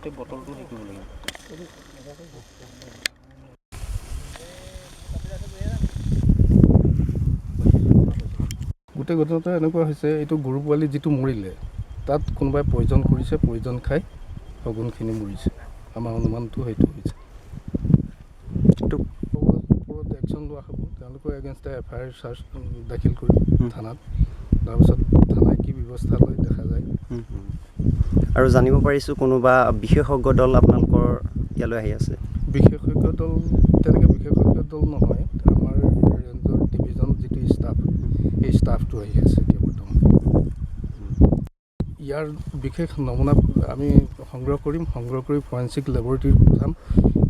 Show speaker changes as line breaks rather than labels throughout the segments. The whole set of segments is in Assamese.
গোটেই বটলটো হেৰি কৰিব লাগিব।
গোটেই ঘটনাটো এনেকুৱা হৈছে, এইটো গৰু পোৱালি যিটো মৰিলে তাত কোনোবাই পয়জন কৰিছে, পয়জন খাই শগুনখিনি মৰিছে। আমাৰ অনুমানটো সেইটো হৈছে। ওপৰত একশ্যন লোৱা হ'ব। তেওঁলোকৰ এগেইনষ্টে FIR দাখিল কৰিম থানাত। তাৰপিছত থানাই কি ব্যৱস্থা লয় দেখা যায়।
আৰু জানিব পাৰিছোঁ কোনোবা বিশেষজ্ঞ দল আপোনালোকৰ ইয়ালৈ আহি আছে?
বিশেষজ্ঞ দল তেনেকৈ বিশেষজ্ঞ দল নহয়, আমাৰ ৰেঞ্জৰ ডিভিজন যিটো ষ্টাফ, সেই ষ্টাফটো আহি আছে এতিয়া বৰ্তমান। ইয়াৰ বিশেষ নমুনা আমি সংগ্ৰহ কৰিম, সংগ্ৰহ কৰি ফৰেঞ্চিক লেবৰেটৰীত পঠাম।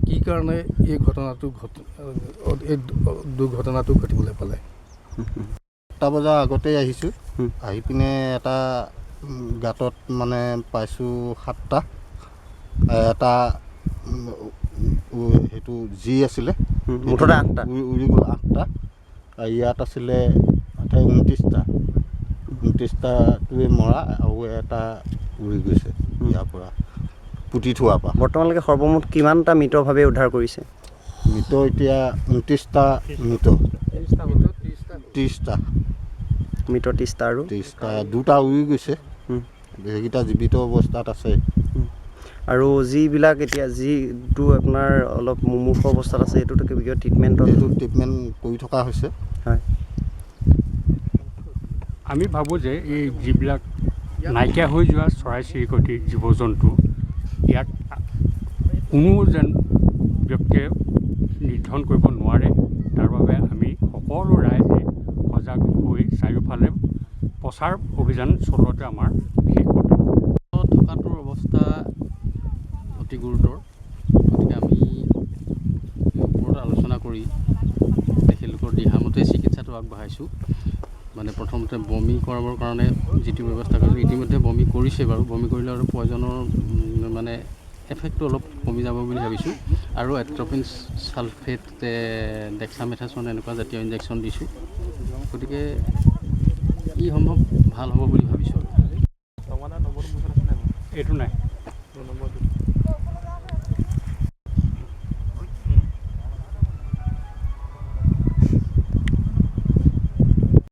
কি কাৰণে এই দুৰ্ঘটনাটো ঘটিবলৈ পালে।
7টা বজাৰ আগতেই আহিছোঁ। আহি পিনে এটা গাঁতত মানে পাইছোঁ 7টা, এটা সেইটো যি আছিলে
মুঠতে 8টা
উৰি গ'ল 8টা। ইয়াত আছিলে 29টাটোৱে মৰা আৰু এটা উৰি গৈছে ইয়াৰ পৰা পুতি থোৱাৰ পৰা।
বৰ্তমানলৈকে সৰ্বমুঠ কিমানটা মৃতভাৱে উদ্ধাৰ কৰিছে?
মৃত এতিয়া 29টা মৃত, 30টা
মৃত 30টা আৰু
30টা, 2টা উৰি গৈছে, সেইকেইটা জীৱিত অৱস্থাত আছে।
আৰু যিবিলাক এতিয়া যিটো আপোনাৰ অলপ মুমূৰ্ষ অৱস্থাত আছে, এইটোতো কিবা ট্ৰিটমেণ্টত
এইটো ট্ৰিটমেণ্ট কৰি থকা হৈছে।
হয়,
আমি ভাবোঁ যে এই যিবিলাক নাইকিয়া হৈ যোৱা চৰাই চিৰিকটি জীৱ জন্তু, ইয়াক কোনো যেন ব্যক্তিয়ে নিৰ্ধাৰণ কৰিব নোৱাৰে। তাৰ বাবে আমি সকলো ৰাইজে সজাগ হৈ চাৰিওফালে প্ৰচাৰ অভিযান চলোৱাটো আমাৰ বিশেষ কৰ্তব্য।
থকাটোৰ অৱস্থা অতি গুৰুতৰ। গতিকে আমি ওপৰত আলোচনা কৰি তেখেতলোকৰ দিহামতে চিকিৎসাটো আগবঢ়াইছোঁ। মানে প্ৰথমতে বমি কৰাবৰ কাৰণে যিটো ব্যৱস্থা কৰিলোঁ, ইতিমধ্যে বমি কৰিছে বাৰু। বমি কৰিলে আৰু পয়জনৰ মানে এফেক্টটো অলপ কমি যাব বুলি ভাবিছোঁ। আৰু এট্ৰপিন ছালফেট, ডেক্সামেথাছন এনেকুৱা জাতীয় ইনজেকশ্যন দিছোঁ। গতিকে ই সম্ভৱ ভাল হ'ব বুলি ভাবিছোঁ।
এইটো নাই।